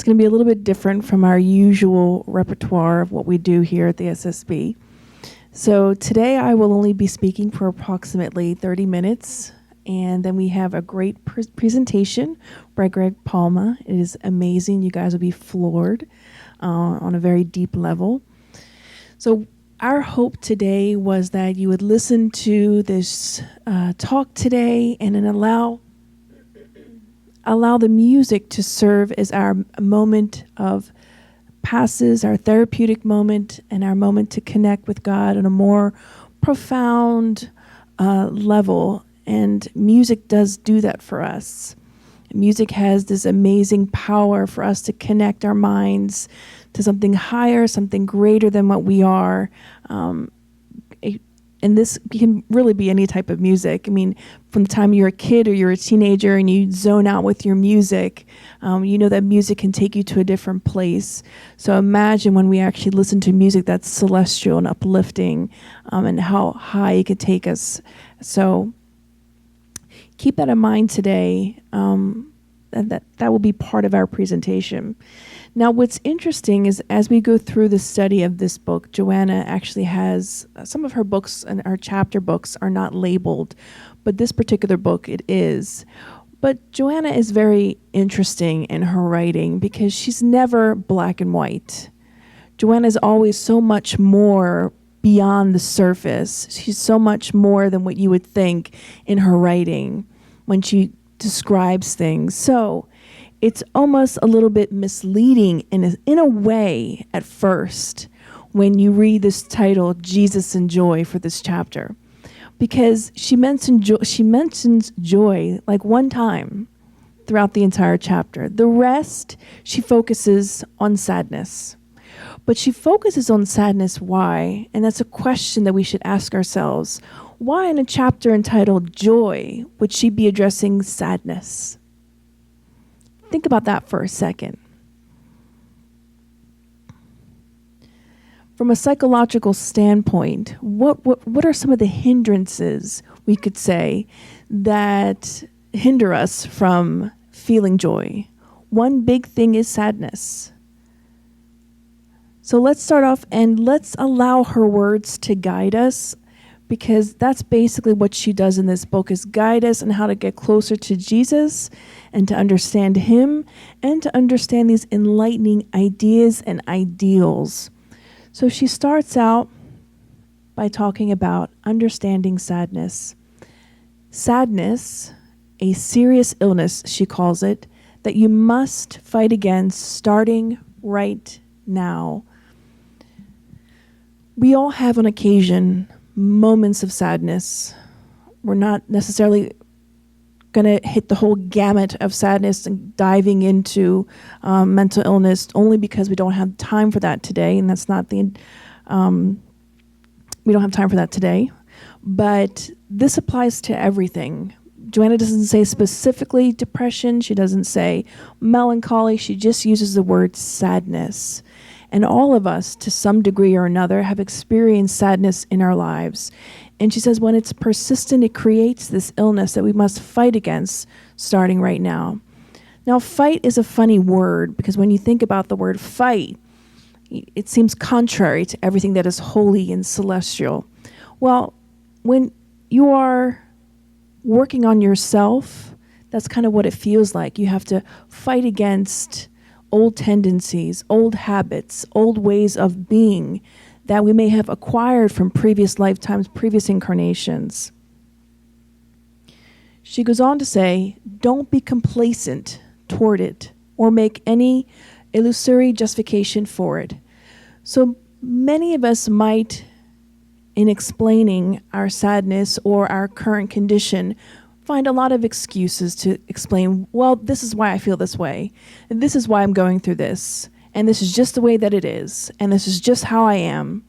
going to be a little bit different from our usual repertoire of what we do here at the SSB. So today I will only be speaking for approximately 30 minutes, and then we have a great presentation by Greg Palma. It is amazing. You guys will be floored on a very deep level. So our hope today was that you would listen to this talk today and then allow the music to serve as our moment of passes, our therapeutic moment, and our moment to connect with God on a more profound level. And music does do that for us. Music has this amazing power for us to connect our minds to something higher, something greater than what we are. And this can really be any type of music. I mean, from the time you're a kid or you're a teenager and you zone out with your music, you know that music can take you to a different place. So imagine when we actually listen to music that's celestial and uplifting, and how high it could take us. So keep that in mind today, and that will be part of our presentation. Now, what's interesting is as we go through the study of this book, Joanna actually has some of her books, and our chapter books are not labeled, but this particular book it is. But Joanna is very interesting in her writing because she's never black and white. Joanna is always so much more beyond the surface. She's so much more than what you would think in her writing when she describes things. So it's almost a little bit misleading in a way at first when you read this title, Jesus and Joy, for this chapter. Because she mentions joy like one time throughout the entire chapter. The rest, she focuses on sadness. But she focuses on sadness, why? And that's a question that we should ask ourselves. Why in a chapter entitled Joy would she be addressing sadness? Think about that for a second. From a psychological standpoint, what are some of the hindrances, we could say, that hinder us from feeling joy? One big thing is sadness. So let's start off and let's allow her words to guide us, because that's basically what she does in this book, is guide us on how to get closer to Jesus and to understand him and to understand these enlightening ideas and ideals. So she starts out by talking about understanding sadness. Sadness, a serious illness, she calls it, that you must fight against starting right now. We all have on occasion moments of sadness. We're not necessarily going to hit the whole gamut of sadness and diving into mental illness, only because we don't have time for that today, and that's not we don't have time for that today. But this applies to everything. Joanna doesn't say specifically depression. She doesn't say melancholy. She just uses the word sadness. And all of us, to some degree or another, have experienced sadness in our lives. And she says when it's persistent, it creates this illness that we must fight against starting right now. Now, fight is a funny word, because when you think about the word fight, it seems contrary to everything that is holy and celestial. Well, when you are working on yourself, that's kind of what it feels like. You have to fight against old tendencies, old habits, old ways of being that we may have acquired from previous lifetimes, previous incarnations. She goes on to say, don't be complacent toward it or make any illusory justification for it. So many of us might, in explaining our sadness or our current condition, find a lot of excuses to explain, well, this is why I feel this way, and this is why I'm going through this, and this is just the way that it is, and this is just how I am.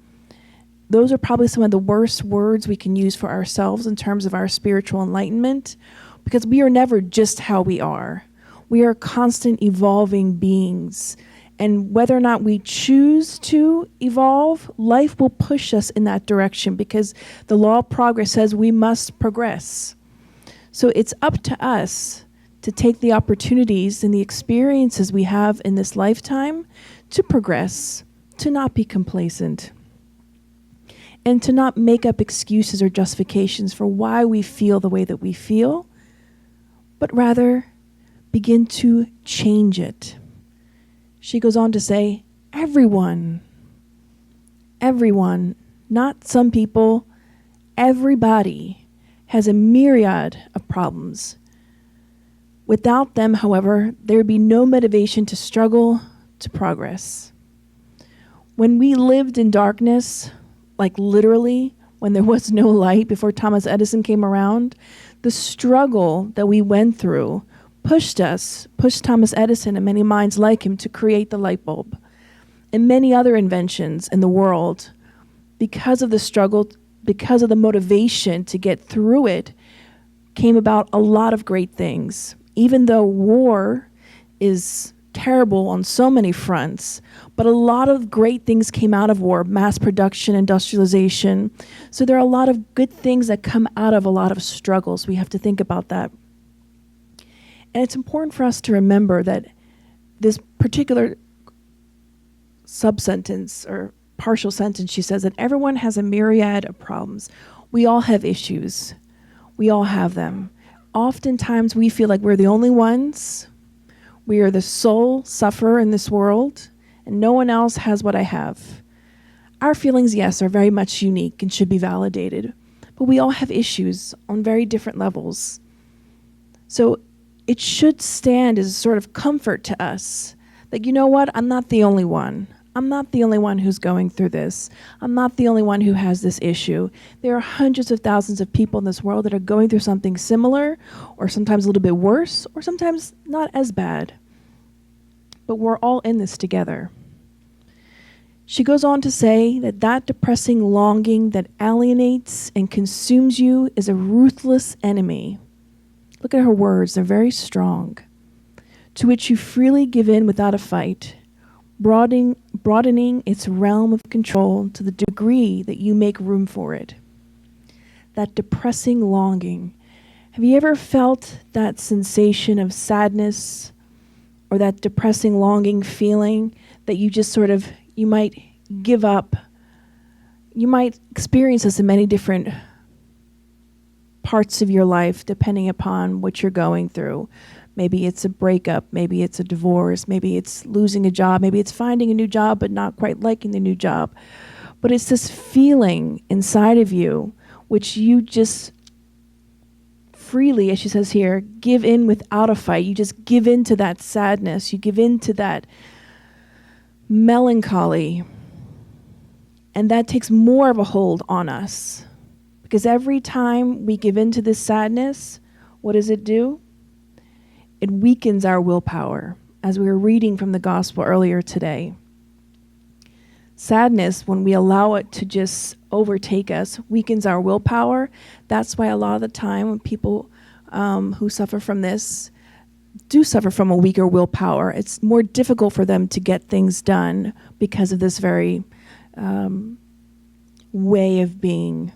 Those are probably some of the worst words we can use for ourselves in terms of our spiritual enlightenment, because we are never just how we are. We are constant evolving beings, and whether or not we choose to evolve, life will push us in that direction, because the law of progress says we must progress. So it's up to us to take the opportunities and the experiences we have in this lifetime to progress, to not be complacent, and to not make up excuses or justifications for why we feel the way that we feel, but rather begin to change it. She goes on to say, everyone, not some people, everybody has a myriad of problems. Without them, however, there would be no motivation to struggle, to progress. When we lived in darkness, like literally when there was no light before Thomas Edison came around, the struggle that we went through pushed Thomas Edison and many minds like him to create the light bulb and many other inventions in the world. Because of the struggle, because of the motivation to get through it, came about a lot of great things. Even though war is terrible on so many fronts, but a lot of great things came out of war, mass production, industrialization. So there are a lot of good things that come out of a lot of struggles. We have to think about that. And it's important for us to remember that this particular sub-sentence or partial sentence, she says that everyone has a myriad of problems. We all have issues. We all have them. Oftentimes we feel like we're the only ones. We are the sole sufferer in this world, and no one else has what I have. Our feelings, yes, are very much unique and should be validated, but we all have issues on very different levels. So it should stand as a sort of comfort to us that, you know what, I'm not the only one. I'm not the only one who's going through this. I'm not the only one who has this issue. There are hundreds of thousands of people in this world that are going through something similar, or sometimes a little bit worse, or sometimes not as bad. But we're all in this together. She goes on to say that depressing longing that alienates and consumes you is a ruthless enemy. Look at her words, they're very strong. To which you freely give in without a fight, broadening its realm of control to the degree that you make room for it. That depressing longing. Have you ever felt that sensation of sadness or that depressing longing feeling that you just sort of, you might give up? You might experience this in many different parts of your life depending upon what you're going through. Maybe it's a breakup, maybe it's a divorce, maybe it's losing a job, maybe it's finding a new job but not quite liking the new job. But it's this feeling inside of you which you just freely, as she says here, give in without a fight. You just give in to that sadness. You give in to that melancholy. And that takes more of a hold on us. Because every time we give in to this sadness, what does it do? It weakens our willpower, as we were reading from the gospel earlier today. Sadness, when we allow it to just overtake us, weakens our willpower. That's why a lot of the time when people who suffer from this do suffer from a weaker willpower, it's more difficult for them to get things done because of this very way of being.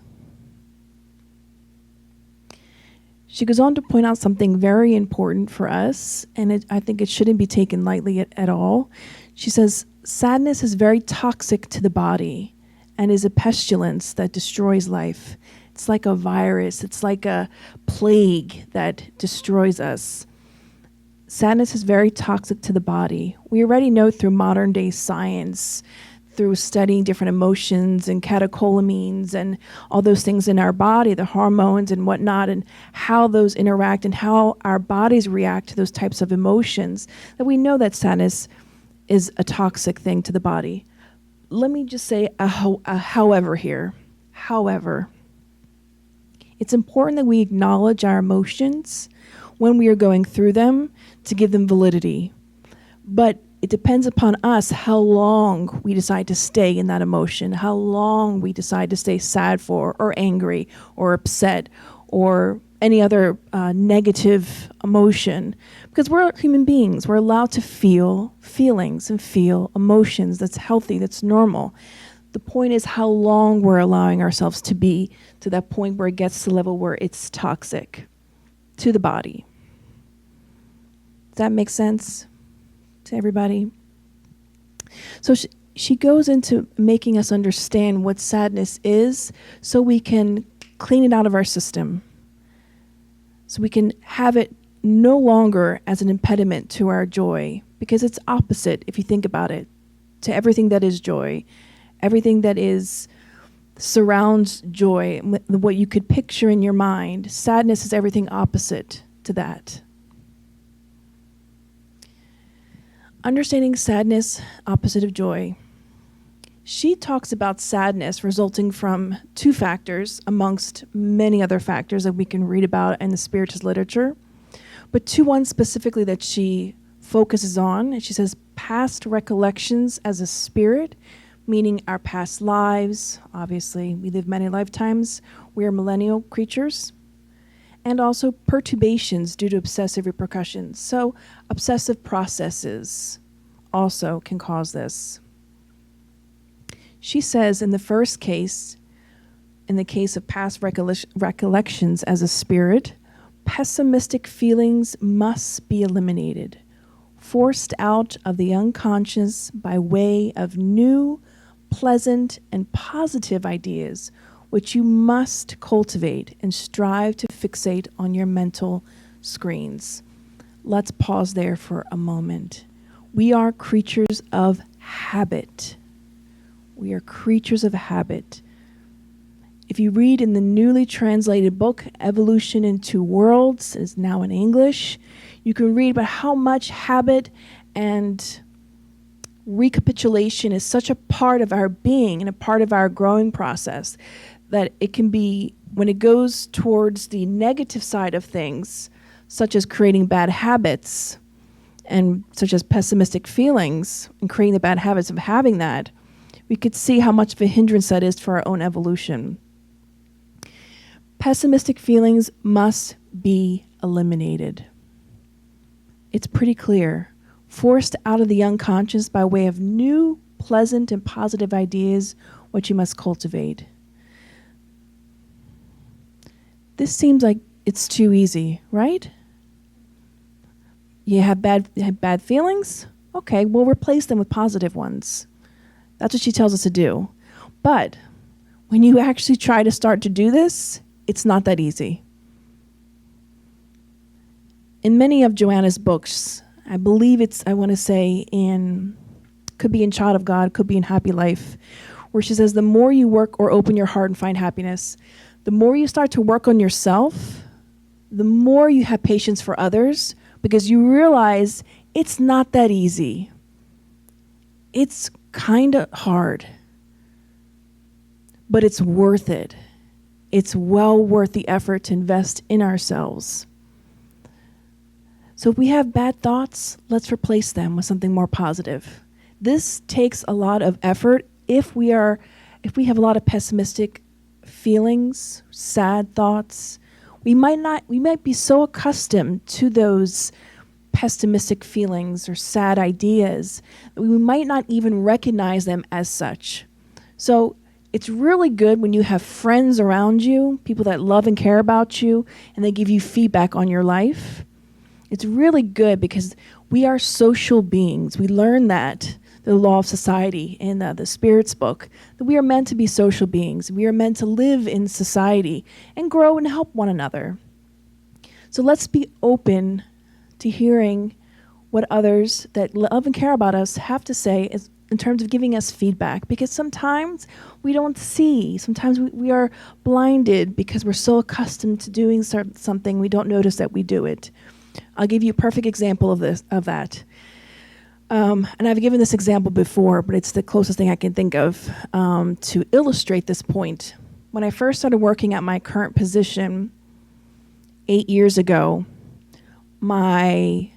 She goes on to point out something very important for us, and I think it shouldn't be taken lightly at all. She says, sadness is very toxic to the body and is a pestilence that destroys life. It's like a virus. It's like a plague that destroys us. Sadness is very toxic to the body. We already know through modern day science, through studying different emotions and catecholamines and all those things in our body, the hormones and whatnot, and how those interact and how our bodies react to those types of emotions, that we know that sadness is a toxic thing to the body. Let me just say a however here. However, it's important that we acknowledge our emotions when we are going through them to give them validity. But it depends upon us how long we decide to stay in that emotion, how long we decide to stay sad for, or angry, or upset, or any other negative emotion. Because we're human beings. We're allowed to feel feelings and feel emotions. That's healthy. That's normal. The point is how long we're allowing ourselves to be to that point where it gets to the level where it's toxic to the body. Does that make sense to everybody? So she goes into making us understand what sadness is so we can clean it out of our system. So we can have it no longer as an impediment to our joy, because it's opposite, if you think about it, to everything that is joy. Everything that surrounds joy, what you could picture in your mind. Sadness is everything opposite to that. Understanding sadness, opposite of joy. She talks about sadness resulting from two factors amongst many other factors that we can read about in the spiritist literature. But ones specifically that she focuses on, and she says past recollections as a spirit, meaning our past lives. Obviously, we live many lifetimes. We are millennial creatures. And also perturbations due to obsessive repercussions. So obsessive processes also can cause this. She says in the first case, in the case of past recollections as a spirit, pessimistic feelings must be eliminated, forced out of the unconscious by way of new, pleasant, and positive ideas, which you must cultivate and strive to fixate on your mental screens. Let's pause there for a moment. We are creatures of habit. We are creatures of habit. If you read in the newly translated book, Evolution in Two Worlds, is now in English, you can read about how much habit and recapitulation is such a part of our being and a part of our growing process that it can be, when it goes towards the negative side of things, such as creating bad habits and such as pessimistic feelings and creating the bad habits of having that, we could see how much of a hindrance that is for our own evolution. Pessimistic feelings must be eliminated. It's pretty clear. Forced out of the unconscious by way of new, pleasant, and positive ideas, which you must cultivate. This seems like it's too easy, right? You have bad feelings? Okay, we'll replace them with positive ones. That's what she tells us to do. But when you actually try to start to do this, it's not that easy. In many of Joanna's books, I believe could be in Child of God, could be in Happy Life, where she says the more you work or open your heart and find happiness, the more you start to work on yourself, the more you have patience for others, because you realize it's not that easy. It's kind of hard, but it's worth it. It's well worth the effort to invest in ourselves. So if we have bad thoughts, let's replace them with something more positive. This takes a lot of effort. If we have a lot of pessimistic feelings, sad thoughts, we might be so accustomed to those pessimistic feelings or sad ideas that we might not even recognize them as such. So it's really good when you have friends around you, people that love and care about you, and they give you feedback on your life. It's really good because we are social beings. We learn that, the law of society in the Spirit's book, that we are meant to be social beings. We are meant to live in society and grow and help one another. So let's be open to hearing what others that love and care about us have to say in terms of giving us feedback, because sometimes we don't see. Sometimes we are blinded because we're so accustomed to doing something we don't notice that we do it. I'll give you a perfect example of that. And I've given this example before, but it's the closest thing I can think of to illustrate this point. When I first started working at my current position 8 years ago, my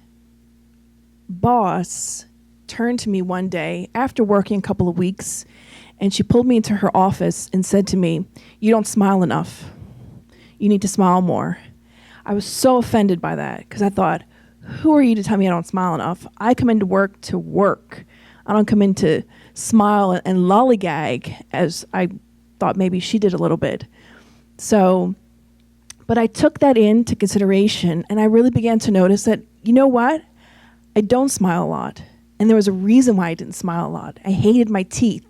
boss turned to me one day after working a couple of weeks, and she pulled me into her office and said to me, "You don't smile enough. You need to smile more." I was so offended by that because I thought, who are you to tell me I don't smile enough? I come into work to work. I don't come in to smile and lollygag, as I thought maybe she did a little bit. But I took that into consideration, and I really began to notice that, you know what? I don't smile a lot. And there was a reason why I didn't smile a lot. I hated my teeth.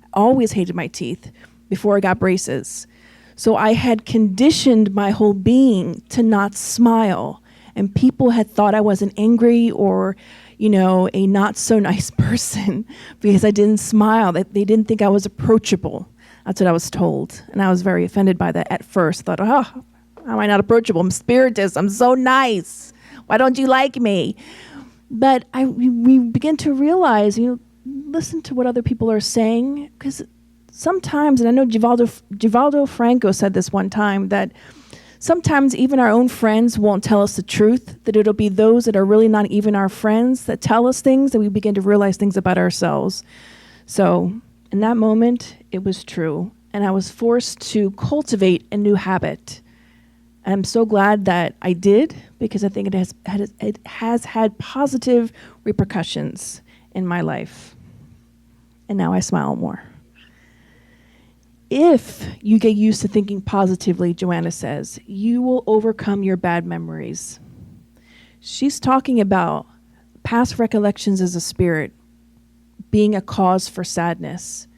I always hated my teeth before I got braces. So I had conditioned my whole being to not smile. And people had thought I was an angry or, a not so nice person because I didn't smile. They didn't think I was approachable. That's what I was told. And I was very offended by that at first. I thought, how am I not approachable? I'm spiritist. I'm so nice. Why don't you like me? But we begin to realize, listen to what other people are saying. Because sometimes, and I know Givaldo Franco said this one time, that sometimes even our own friends won't tell us the truth, that it'll be those that are really not even our friends that tell us things, that we begin to realize things about ourselves. So in that moment, it was true. And I was forced to cultivate a new habit. And I'm so glad that I did, because I think it has had positive repercussions in my life. And now I smile more. If you get used to thinking positively, Joanna says, you will overcome your bad memories. She's talking about past recollections as a spirit being a cause for sadness.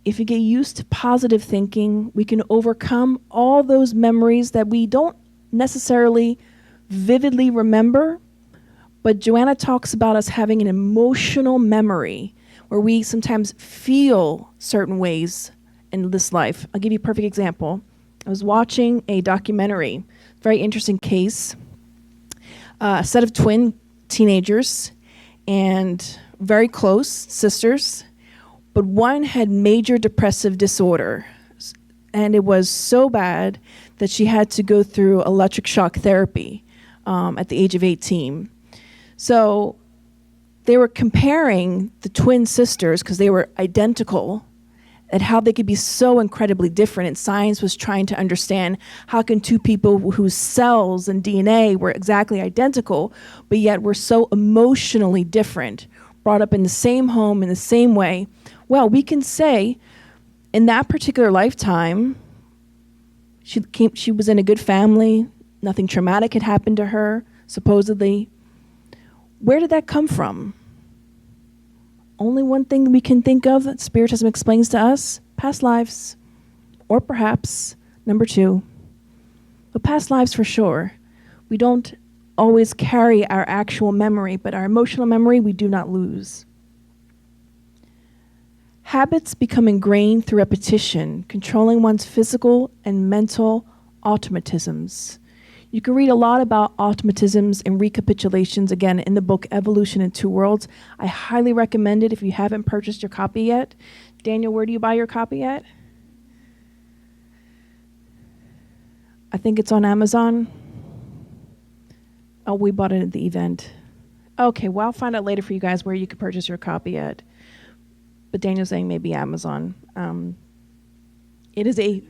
If you get used to positive thinking, we can overcome all those memories that we don't necessarily vividly remember. But Joanna talks about us having an emotional memory where we sometimes feel certain ways in this life. I'll give you a perfect example. I was watching a documentary, very interesting case, a set of twin teenagers and very close sisters, but one had major depressive disorder. And it was so bad that she had to go through electric shock therapy at the age of 18. So they were comparing the twin sisters, because they were identical, and how they could be so incredibly different. And science was trying to understand how can two people whose cells and DNA were exactly identical, but yet were so emotionally different, brought up in the same home in the same way. Well, we can say in that particular lifetime, she was in a good family, nothing traumatic had happened to her, supposedly. Where did that come from? Only one thing we can think of that Spiritism explains to us, past lives, or perhaps, number 2, but past lives for sure. We don't always carry our actual memory, but our emotional memory we do not lose. Habits become ingrained through repetition, controlling one's physical and mental automatisms. You can read a lot about automatisms and recapitulations, again, in the book Evolution in Two Worlds. I highly recommend it if you haven't purchased your copy yet. Daniel, where do you buy your copy at? I think it's on Amazon. Oh, we bought it at the event. Okay, well, I'll find out later for you guys where you can purchase your copy at. But Daniel's saying maybe Amazon. It is a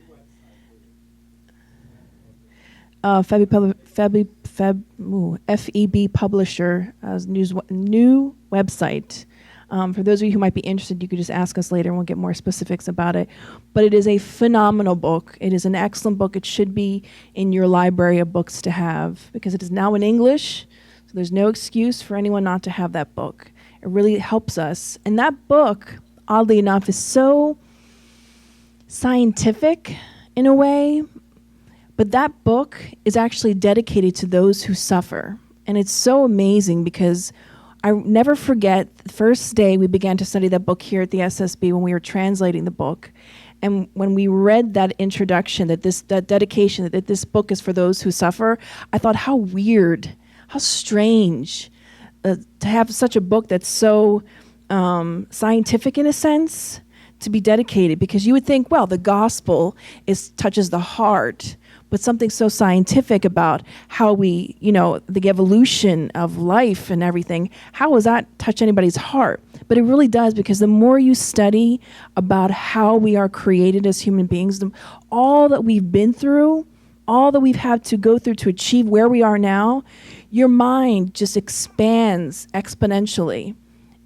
FEB publisher, new website. For those of you who might be interested, you could just ask us later and we'll get more specifics about it. But it is a phenomenal book. It is an excellent book. It should be in your library of books to have, because it is now in English. So there's no excuse for anyone not to have that book. It really helps us. And that book, oddly enough, is so scientific in a way. But that book is actually dedicated to those who suffer. And it's so amazing because I never forget the first day we began to study that book here at the SSB when we were translating the book. And when we read that introduction, that dedication, that this book is for those who suffer, I thought how weird, how strange to have such a book that's so scientific in a sense to be dedicated, because you would think, well, the gospel touches the heart. But something so scientific about how we, the evolution of life and everything, how does that touch anybody's heart? But it really does, because the more you study about how we are created as human beings, all that we've been through, all that we've had to go through to achieve where we are now, your mind just expands exponentially.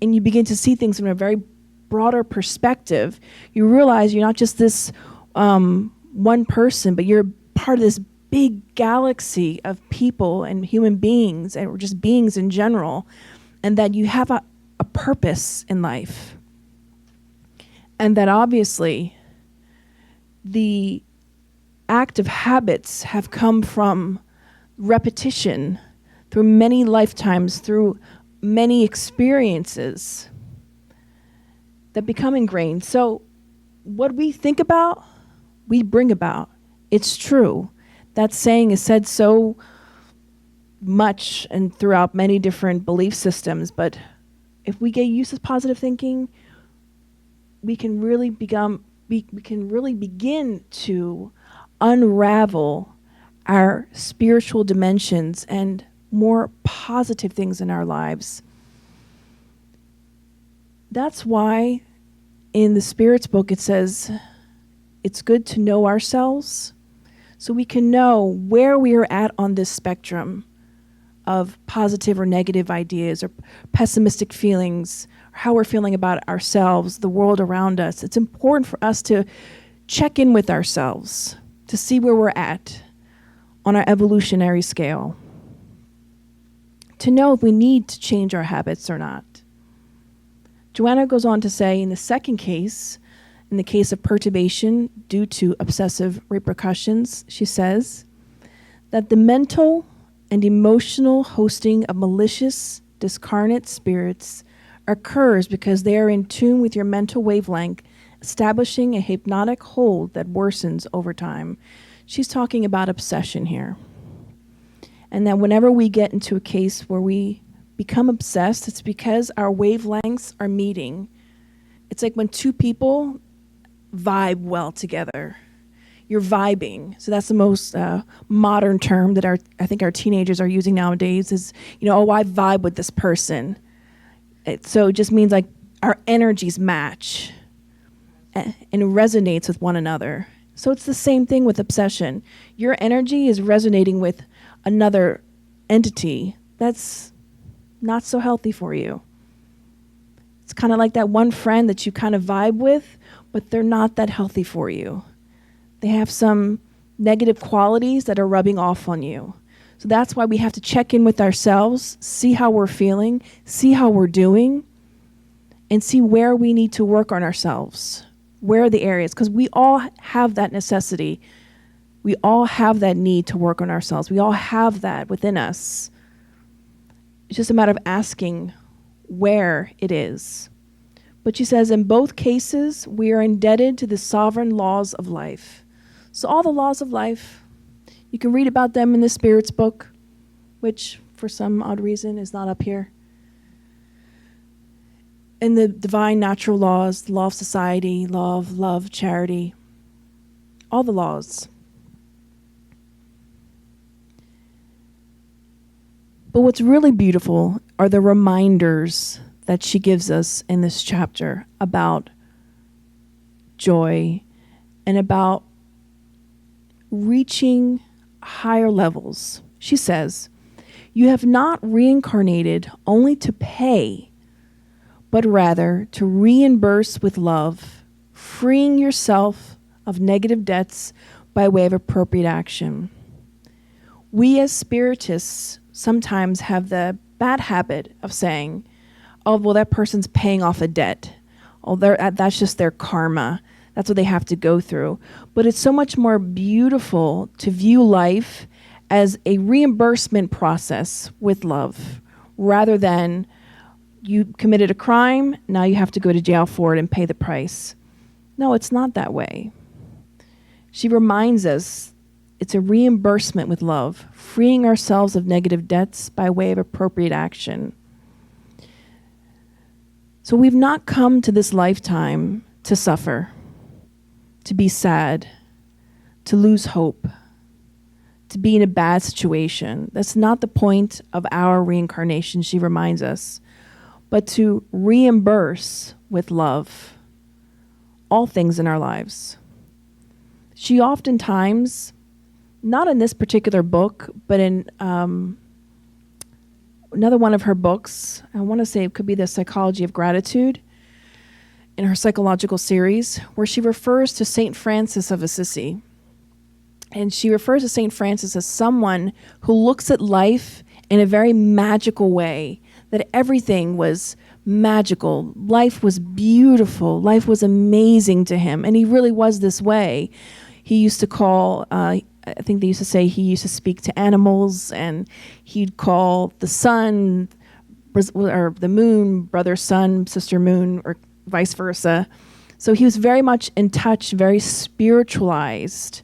And you begin to see things from a very broader perspective. You realize you're not just this one person, but you're part of this big galaxy of people and human beings, and just beings in general, and that you have a purpose in life. And that obviously the active habits have come from repetition through many lifetimes, through many experiences that become ingrained. So what we think about, we bring about. It's true. That saying is said so much and throughout many different belief systems, but if we get used to positive thinking, we can really begin to unravel our spiritual dimensions and more positive things in our lives. That's why in the Spirit's book it says it's good to know ourselves so we can know where we are at on this spectrum of positive or negative ideas or pessimistic feelings, or how we're feeling about ourselves, the world around us. It's important for us to check in with ourselves to see where we're at on our evolutionary scale, to know if we need to change our habits or not. Joanna goes on to say, in the second case, in the case of perturbation due to obsessive repercussions, she says that the mental and emotional hosting of malicious, discarnate spirits occurs because they are in tune with your mental wavelength, establishing a hypnotic hold that worsens over time. She's talking about obsession here. And that whenever we get into a case where we become obsessed, it's because our wavelengths are meeting. It's like when two people vibe well together. You're vibing. So that's the most modern term that I think our teenagers are using nowadays is, oh, I vibe with this person. So it just means like our energies match and resonates with one another. So it's the same thing with obsession. Your energy is resonating with another entity that's not so healthy for you. It's kind of like that one friend that you kind of vibe with, but they're not that healthy for you. They have some negative qualities that are rubbing off on you. So that's why we have to check in with ourselves, see how we're feeling, see how we're doing, and see where we need to work on ourselves. Where are the areas? Because we all have that necessity. We all have that need to work on ourselves. We all have that within us. It's just a matter of asking where it is. But she says, in both cases, we are indebted to the sovereign laws of life. So all the laws of life, you can read about them in the Spirit's book, which for some odd reason is not up here. In the divine natural laws, the law of society, law of love, charity, all the laws. But what's really beautiful are the reminders that she gives us in this chapter about joy and about reaching higher levels. She says, you have not reincarnated only to pay, but rather to reimburse with love, freeing yourself of negative debts by way of appropriate action. We as spiritists sometimes have the bad habit of saying, oh, well, that person's paying off a debt. Oh, that's just their karma. That's what they have to go through. But it's so much more beautiful to view life as a reimbursement process with love, rather than you committed a crime, now you have to go to jail for it and pay the price. No, it's not that way. She reminds us it's a reimbursement with love, freeing ourselves of negative debts by way of appropriate action. So we've not come to this lifetime to suffer, to be sad, to lose hope, to be in a bad situation. That's not the point of our reincarnation, she reminds us, but to reimburse with love all things in our lives. She oftentimes, not in this particular book, but in another one of her books, I want to say it could be The Psychology of Gratitude, in her psychological series, where she refers to Saint Francis of Assisi. And she refers to St. Francis as someone who looks at life in a very magical way, that everything was magical. Life was beautiful. Life was amazing to him. And he really was this way. He used to call, I think they used to say he used to speak to animals, and he'd call the sun or the moon, brother sun, sister moon, or vice versa. So he was very much in touch, very spiritualized.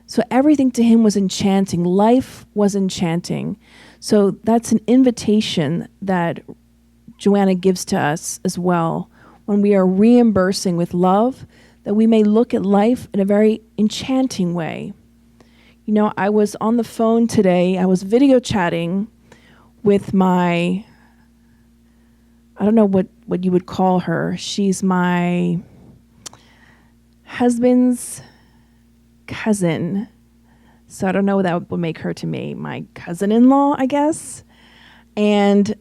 So everything to him was enchanting. Life was enchanting. So that's an invitation that Joanna gives to us as well, when we are reimbursing with love, that we may look at life in a very enchanting way. You know, I was on the phone today, I was video chatting with my, I don't know what you would call her. She's my husband's cousin. So I don't know what that would make her to me. My cousin-in-law, I guess. And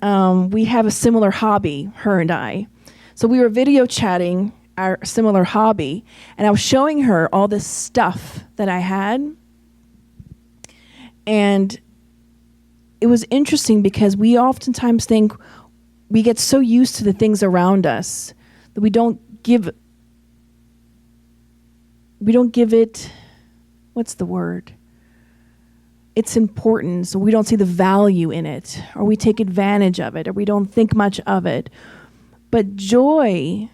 we have a similar hobby, her and I. So we were video chatting our similar hobby, and I was showing her all this stuff that I had. And it was interesting because we oftentimes think we get so used to the things around us that we don't give it, what's the word? It's important, so we don't see the value in it, or we take advantage of it, or we don't think much of it. But joy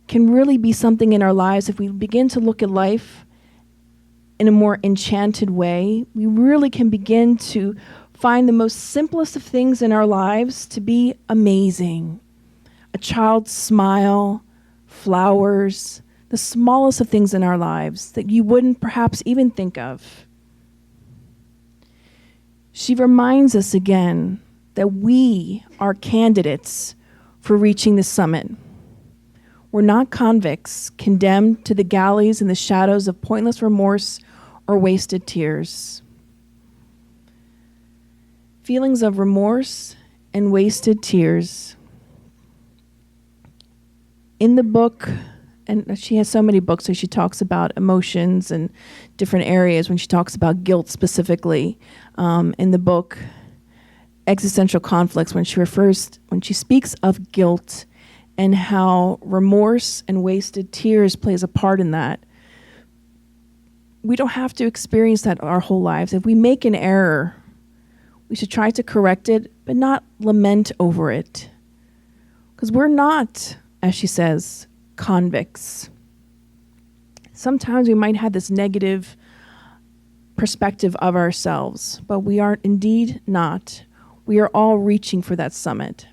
can really be something in our lives if we begin to look at life in a more enchanted way. We really can begin to find the most simplest of things in our lives to be amazing. A child's smile, flowers, the smallest of things in our lives that you wouldn't perhaps even think of. She reminds us again that we are candidates for reaching the summit. We're not convicts condemned to the galleys in the shadows of pointless remorse or wasted tears. Feelings of remorse and wasted tears. In the book, and she has so many books, so she talks about emotions and different areas when she talks about guilt specifically. In the book, Existential Conflicts, when she speaks of guilt and how remorse and wasted tears plays a part in that. We don't have to experience that our whole lives. If we make an error, we should try to correct it, but not lament over it. Because we're not, as she says, convicts. Sometimes we might have this negative perspective of ourselves, but we are indeed not. We are all reaching for that summit.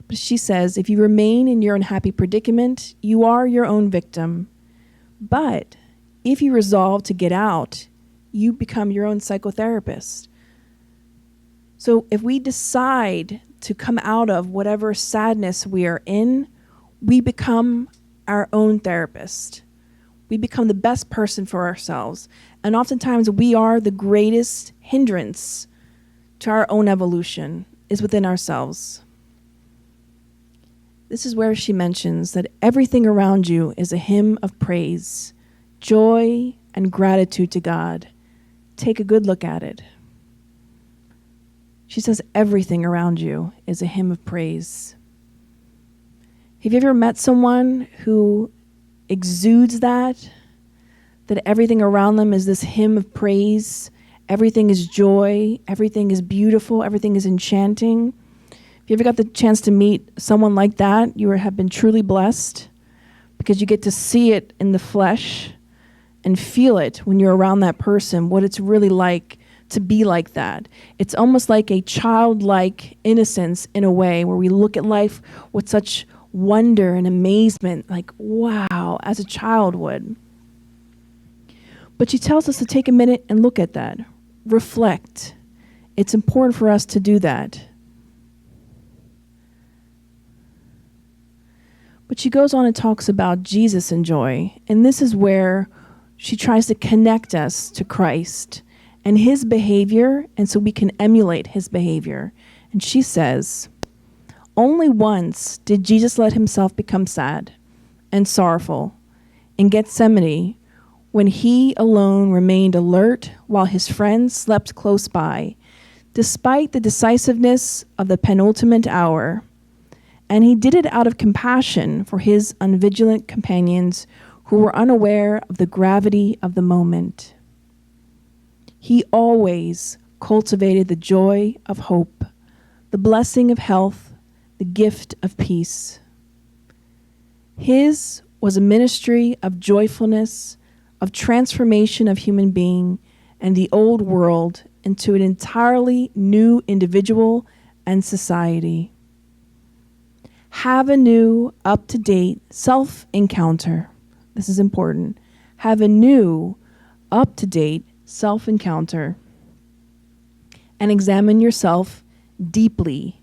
But she says, if you remain in your unhappy predicament, you are your own victim. But if you resolve to get out, you become your own psychotherapist. So if we decide to come out of whatever sadness we are in, we become our own therapist. We become the best person for ourselves. And oftentimes we are the greatest hindrance to our own evolution is within ourselves. This is where she mentions that everything around you is a hymn of praise, joy, and gratitude to God. Take a good look at it. She says everything around you is a hymn of praise. Have you ever met someone who exudes that everything around them is this hymn of praise? Everything is joy, everything is beautiful, everything is enchanting. If you ever got the chance to meet someone like that, you have been truly blessed because you get to see it in the flesh and feel it when you're around that person, what it's really like to be like that. It's almost like a childlike innocence in a way where we look at life with such wonder and amazement, like, wow, as a child would. But she tells us to take a minute and look at that, reflect. It's important for us to do that. But she goes on and talks about Jesus and joy, and this is where she tries to connect us to Christ and his behavior, and so we can emulate his behavior. And she says, only once did Jesus let himself become sad and sorrowful. In Gethsemane, when he alone remained alert while his friends slept close by, despite the decisiveness of the penultimate hour. And he did it out of compassion for his unvigilant companions who were unaware of the gravity of the moment. He always cultivated the joy of hope, the blessing of health, the gift of peace. His was a ministry of joyfulness, of transformation of human being and the old world into an entirely new individual and society. Have a new, up-to-date self-encounter. This is important. Have a new, up-to-date self-encounter and examine yourself deeply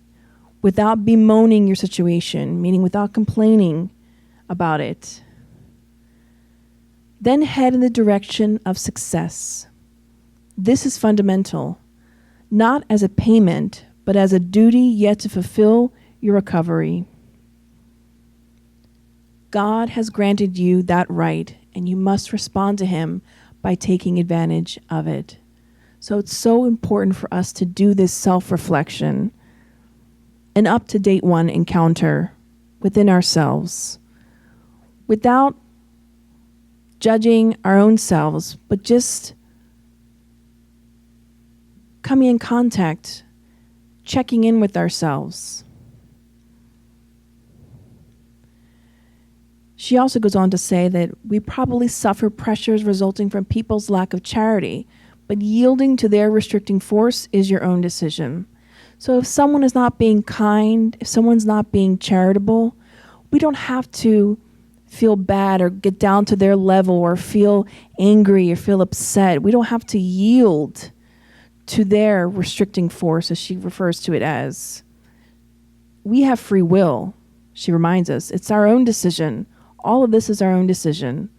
without bemoaning your situation, meaning without complaining about it. Then head in the direction of success. This is fundamental, not as a payment, but as a duty yet to fulfill your recovery. God has granted you that right, and you must respond to him by taking advantage of it. So it's so important for us to do this self-reflection, an up-to-date one encounter within ourselves, without judging our own selves, but just coming in contact, checking in with ourselves. She also goes on to say that we probably suffer pressures resulting from people's lack of charity, but yielding to their restricting force is your own decision. So if someone is not being kind, if someone's not being charitable, we don't have to feel bad or get down to their level or feel angry or feel upset. We don't have to yield to their restricting force, as she refers to it as. We have free will, she reminds us. It's our own decision. All of this is our own decision.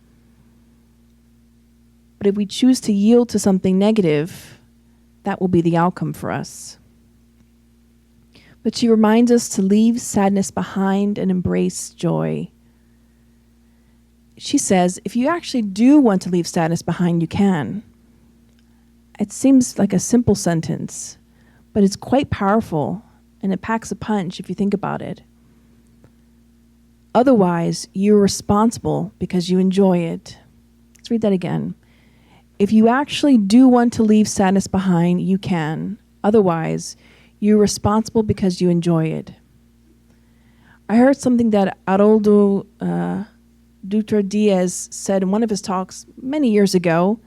But if we choose to yield to something negative, that will be the outcome for us. But she reminds us to leave sadness behind and embrace joy. She says, if you actually do want to leave sadness behind, you can. It seems like a simple sentence, but it's quite powerful, and it packs a punch if you think about it. Otherwise, you're responsible because you enjoy it. Let's read that again. If you actually do want to leave sadness behind, you can. Otherwise, you're responsible because you enjoy it. I heard something that Haroldo Dutra Diaz said in one of his talks many years ago,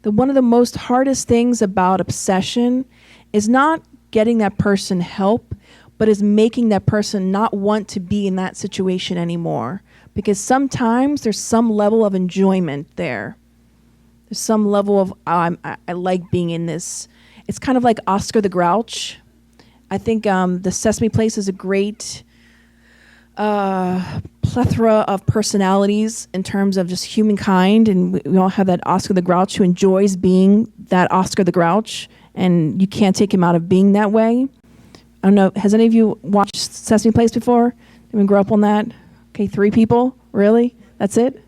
that one of the most hardest things about obsession is not getting that person help, but is making that person not want to be in that situation anymore. Because sometimes there's some level of enjoyment there. There's some level of, I like being in this. It's kind of like Oscar the Grouch. I think the Sesame Place is a great plethora of personalities in terms of just humankind, and we all have that Oscar the Grouch who enjoys being that Oscar the Grouch, and you can't take him out of being that way. I don't know, has any of you watched Sesame Place before? Anyone grow up on that? Okay, 3 people? Really? That's it?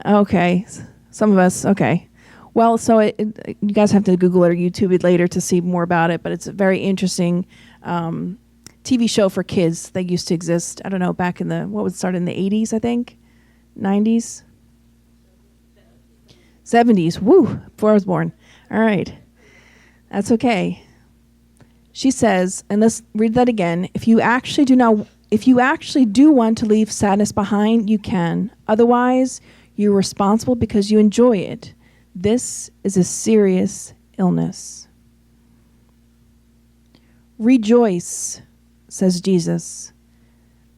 Okay, some of us, okay. Well, so you guys have to Google it or YouTube it later to see more about it, but it's a very interesting TV show for kids that used to exist, I don't know, back in what would start in the 80s, I think? 90s? 70s, woo, before I was born. All right, that's okay. She says, and let's read that again, if you actually do want to leave sadness behind, you can. Otherwise, you're responsible because you enjoy it. This is a serious illness. Rejoice, says Jesus.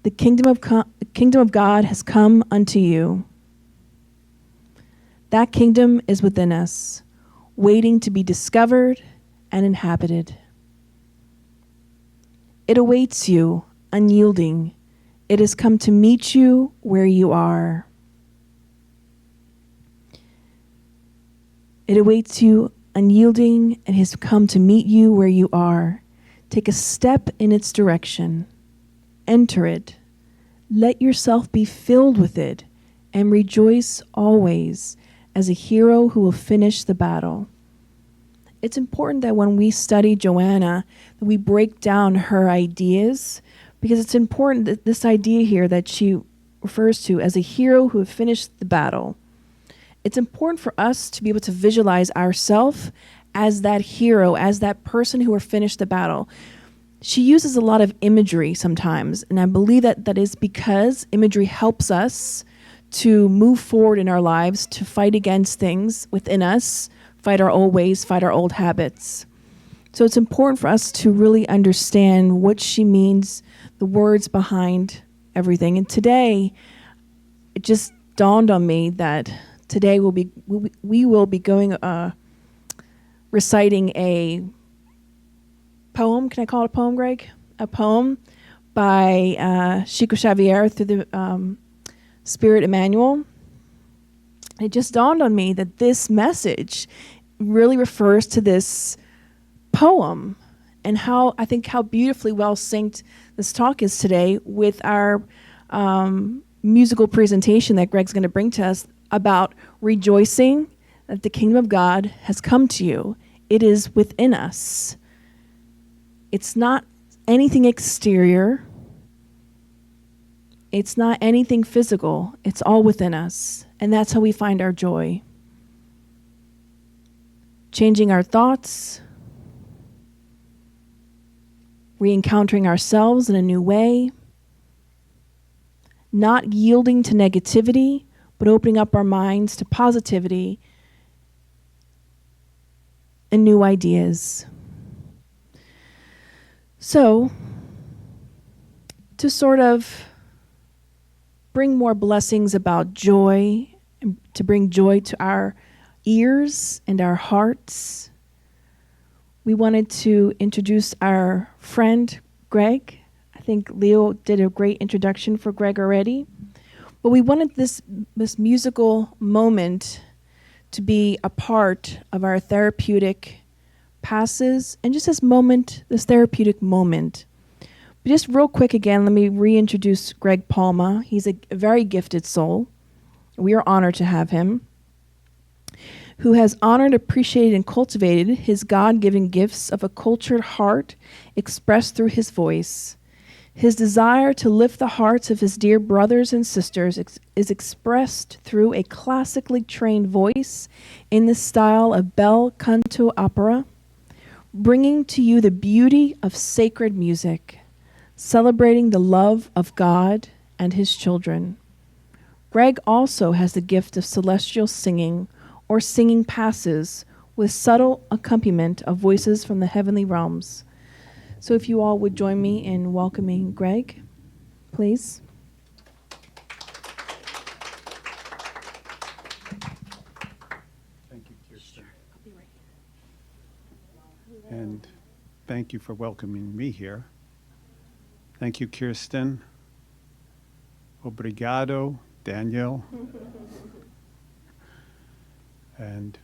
The kingdom of God has come unto you. That kingdom is within us, waiting to be discovered and inhabited. It awaits you, unyielding. It has come to meet you where you are. It awaits you, unyielding, and has come to meet you where you are. Take a step in its direction. Enter it. Let yourself be filled with it. and rejoice always as a hero who will finish the battle. It's important that when we study Joanna, that we break down her ideas, because it's important that this idea here that she refers to as a hero who have finished the battle. It's important for us to be able to visualize ourselves as that hero, as that person who have finished the battle. She uses a lot of imagery sometimes, and I believe that is because imagery helps us to move forward in our lives, to fight against things within us, fight our old ways, fight our old habits. So it's important for us to really understand what she means, the words behind everything. And today, it just dawned on me that today we will be going reciting a poem. Can I call it a poem, Greg? A poem by Chico Xavier through the Spirit Emmanuel. It just dawned on me that this message really refers to this poem, and how beautifully well synced this talk is today with our musical presentation that Greg's going to bring to us about rejoicing that the kingdom of God has come to you. It is within us. It's not anything exterior. It's not anything physical. It's all within us. And that's how we find our joy. Changing our thoughts, re-encountering ourselves in a new way, not yielding to negativity, but opening up our minds to positivity and new ideas. So, to sort of bring more blessings about joy, and to bring joy to our ears and our hearts, we wanted to introduce our friend, Greg. I think Leo did a great introduction for Greg already. But we wanted this musical moment to be a part of our therapeutic passes, and just this therapeutic moment. But just real quick again, let me reintroduce Greg Palma. He's a very gifted soul. We are honored to have him, who has honored, appreciated, and cultivated his God-given gifts of a cultured heart expressed through his voice. His desire to lift the hearts of his dear brothers and sisters is expressed through a classically trained voice in the style of bel canto opera, bringing to you the beauty of sacred music, celebrating the love of God and his children. Greg also has the gift of celestial singing, or singing passes, with subtle accompaniment of voices from the heavenly realms. So if you all would join me in welcoming Greg, please. Thank you, Kirsten. I'll be right here. And thank you for welcoming me here. Thank you, Kirsten. Obrigado, Daniel. And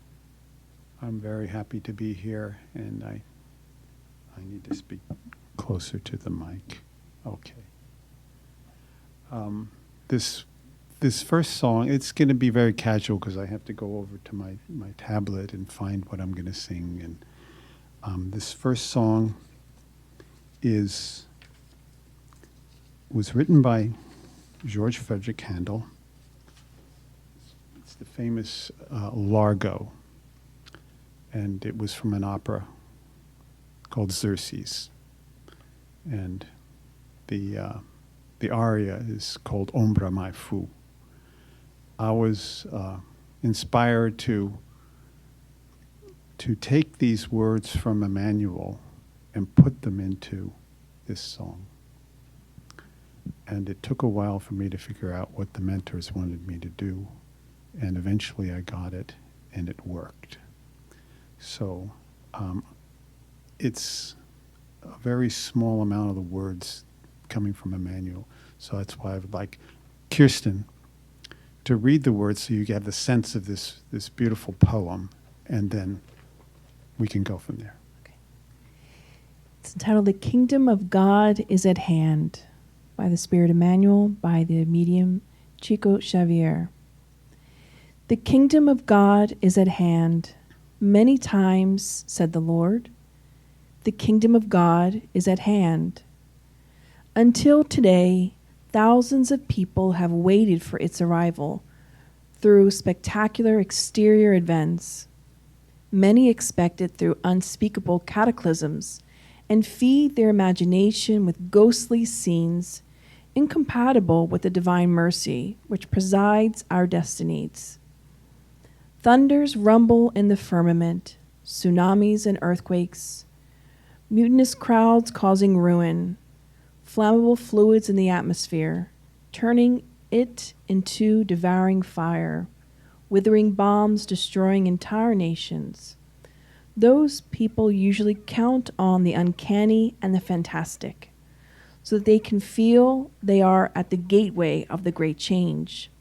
I'm very happy to be here, and I need to speak closer to the mic. Okay. This first song, it's going to be very casual because I have to go over to my tablet and find what I'm going to sing. And this first song was written by George Frederick Handel. It's the famous Largo, and it was from an opera called Xerxes, and the aria is called Ombra Mai Fu. I was inspired to take these words from Emmanuel and put them into this song. And it took a while for me to figure out what the mentors wanted me to do, and eventually I got it, and it worked. So it's a very small amount of the words coming from Emmanuel. So that's why I would like Kirsten to read the words so you get the sense of this beautiful poem, and then we can go from there. Okay. It's entitled "The Kingdom of God is at Hand" by the Spirit Emmanuel, by the medium Chico Xavier. The kingdom of God is at hand. Many times, said the Lord, the kingdom of God is at hand. Until today, thousands of people have waited for its arrival through spectacular exterior events. Many expect it through unspeakable cataclysms and feed their imagination with ghostly scenes incompatible with the divine mercy which presides our destinies. Thunders rumble in the firmament, tsunamis and earthquakes, mutinous crowds causing ruin, flammable fluids in the atmosphere, turning it into devouring fire, withering bombs destroying entire nations. Those people usually count on the uncanny and the fantastic, so that they can feel they are at the gateway of the great change.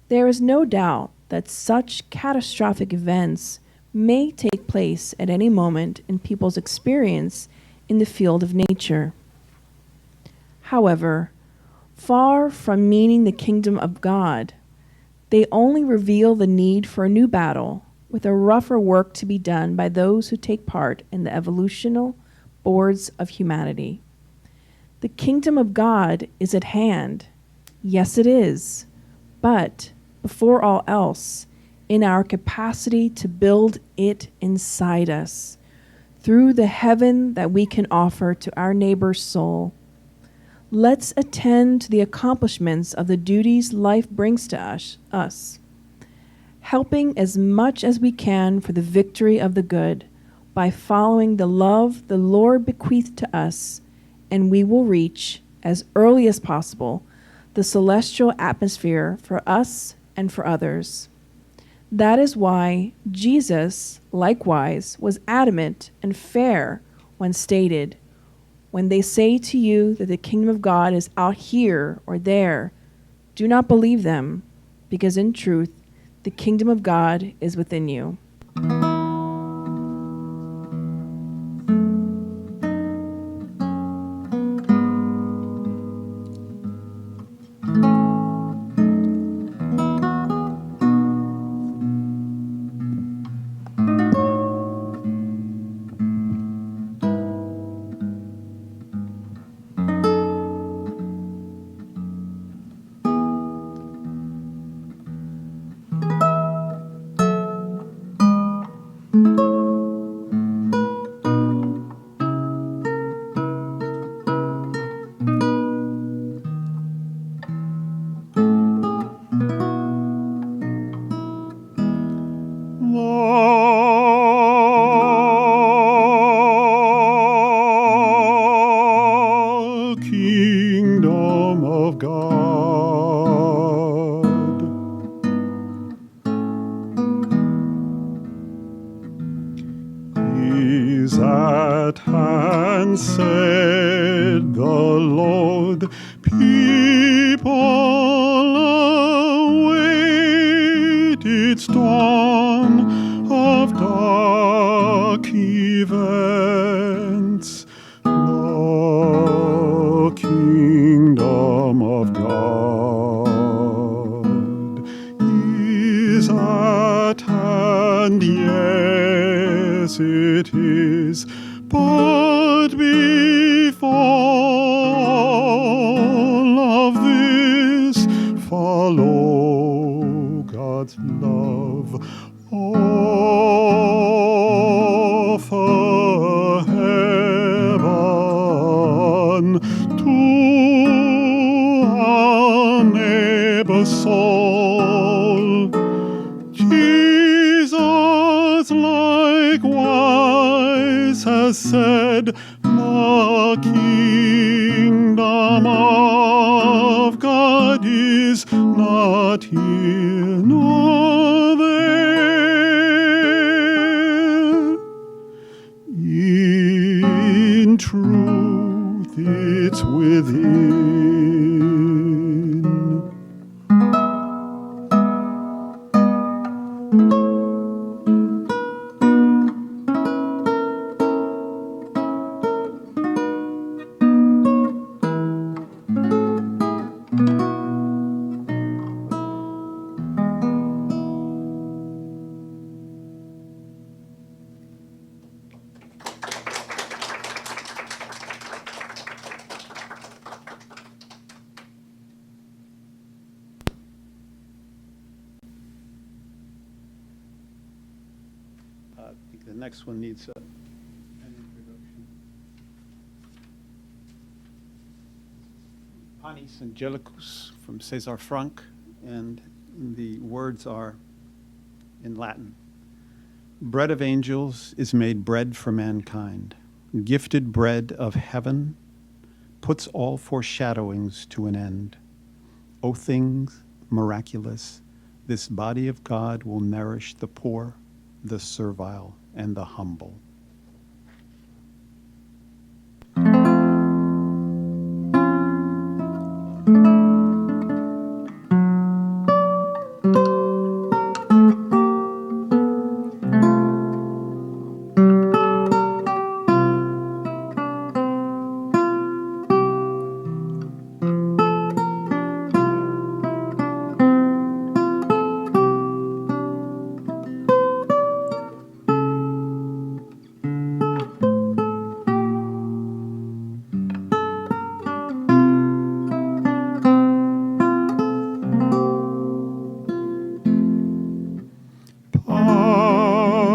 There is no doubt that such catastrophic events may take place at any moment in people's experience in the field of nature. However, far from meaning the kingdom of God, they only reveal the need for a new battle, with a rougher work to be done by those who take part in the evolutional boards of humanity. The kingdom of God is at hand. Yes, it is. But, before all else, in our capacity to build it inside us, through the heaven that we can offer to our neighbor's soul. Let's attend to the accomplishments of the duties life brings to us, helping as much as we can for the victory of the good by following the love the Lord bequeathed to us, and we will reach, as early as possible, the celestial atmosphere for us and for others. That is why Jesus, likewise, was adamant and fair when stated, when they say to you that the kingdom of God is out here or there, do not believe them, because in truth, the kingdom of God is within you. The kingdom of God is at hand, said the Lord. People await its dawn of dark events. The kingdom of God is at hand, yes, it is, but before all of this, follow God's love. Offer heaven to our neighbor's soul. Jesus likewise has said, the kingdom of God is not here nor there. In truth, it's within. next one needs an introduction. Panis Angelicus from Cesar Franck, and the words are in Latin. Bread of angels is made bread for mankind. Gifted bread of heaven puts all foreshadowings to an end. O things miraculous, this body of God will nourish the poor, the servile, and the humble.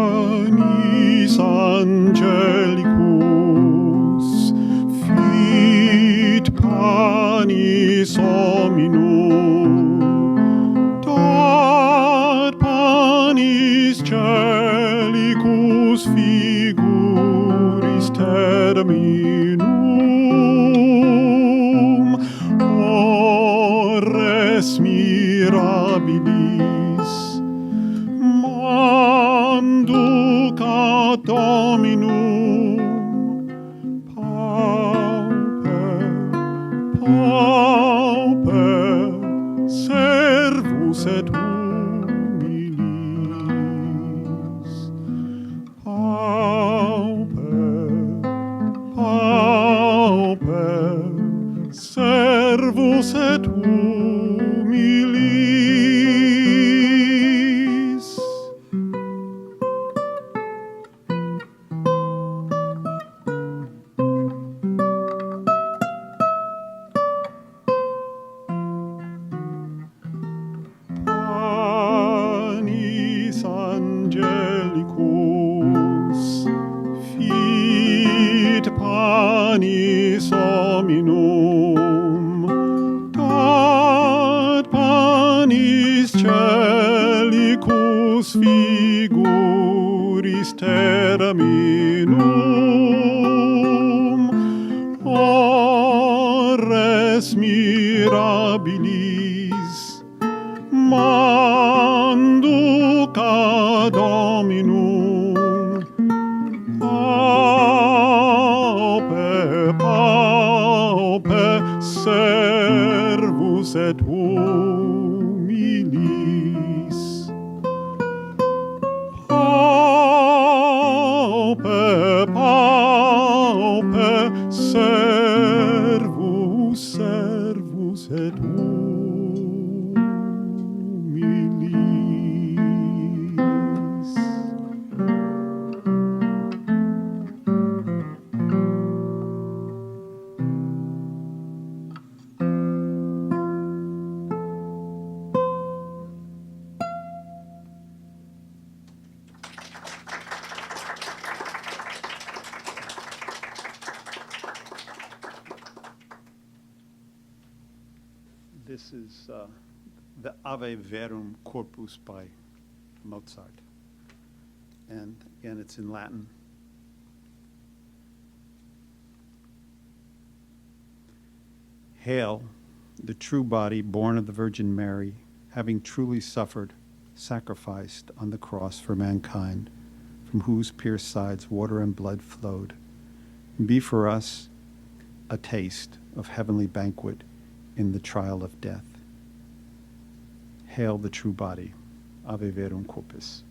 Panis angelicus, fit panis hominum, dat panis celicus figuris terminum, ores mirabilis, manducat Dominum, pauper, pauper, servus et humilis, pauper, pauper, servus et humilis. Panis angelicus, fit panis hominum, dat panis celicus figuris terminum, ores mirabilis, manducat Dominum, pauper, pauper, servus et humilis, pauper, pauper, servus, servus et humilis. This is the Ave Verum Corpus by Mozart. And again, it's in Latin. Hail, the true body born of the Virgin Mary, having truly suffered, sacrificed on the cross for mankind, from whose pierced sides water and blood flowed. Be for us a taste of heavenly banquet in the trial of death. Hail the true body, Ave Verum Corpus.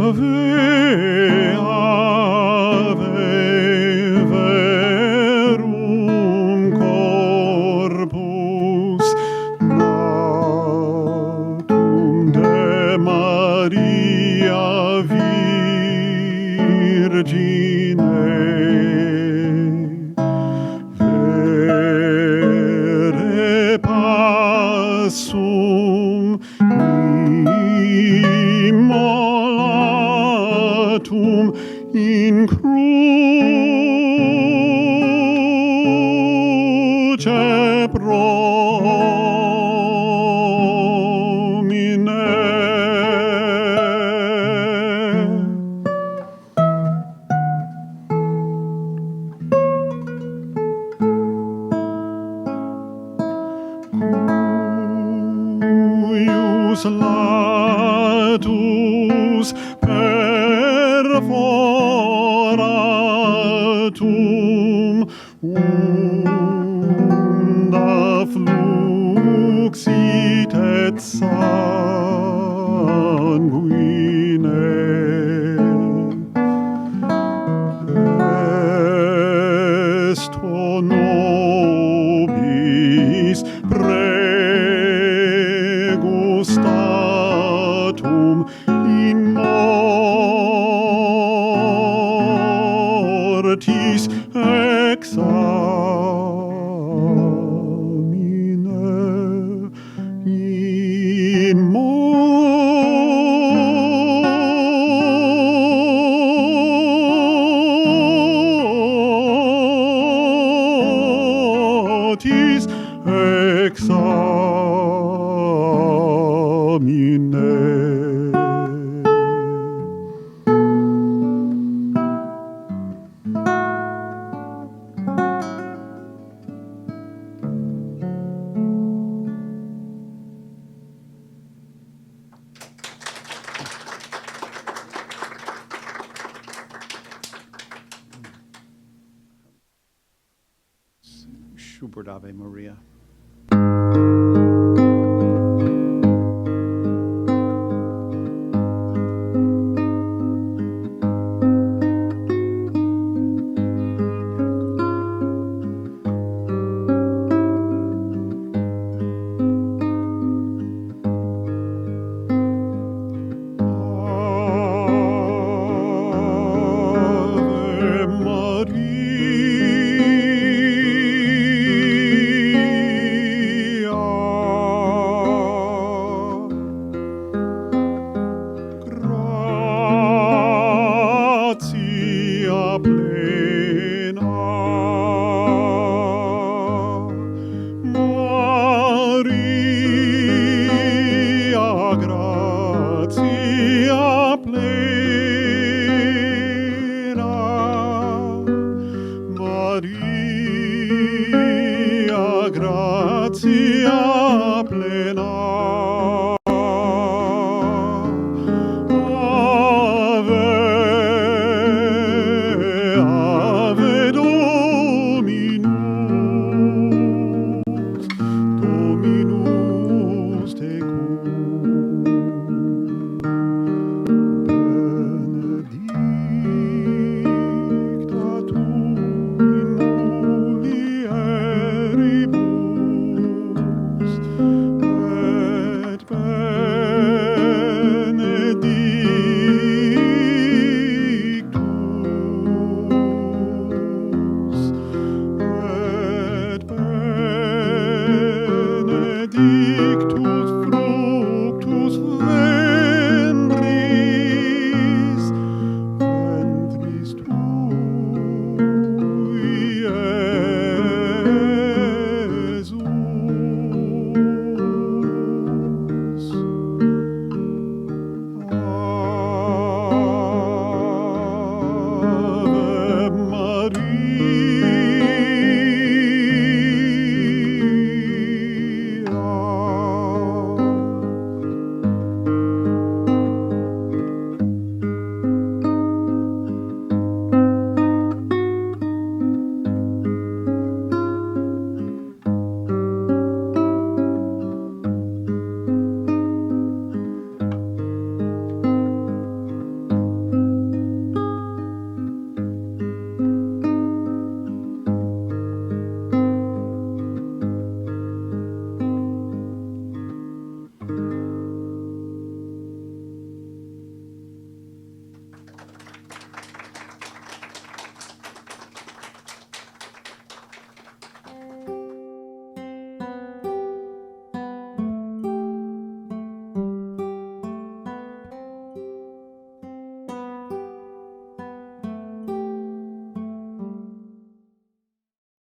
Ave, Ave, vere passum immolatum in cruce promine. Cuius latus perforatum unda fluxit et sanguine. Esto nobis pregustatum in mortis examine, in mortis Schubert Ave Maria.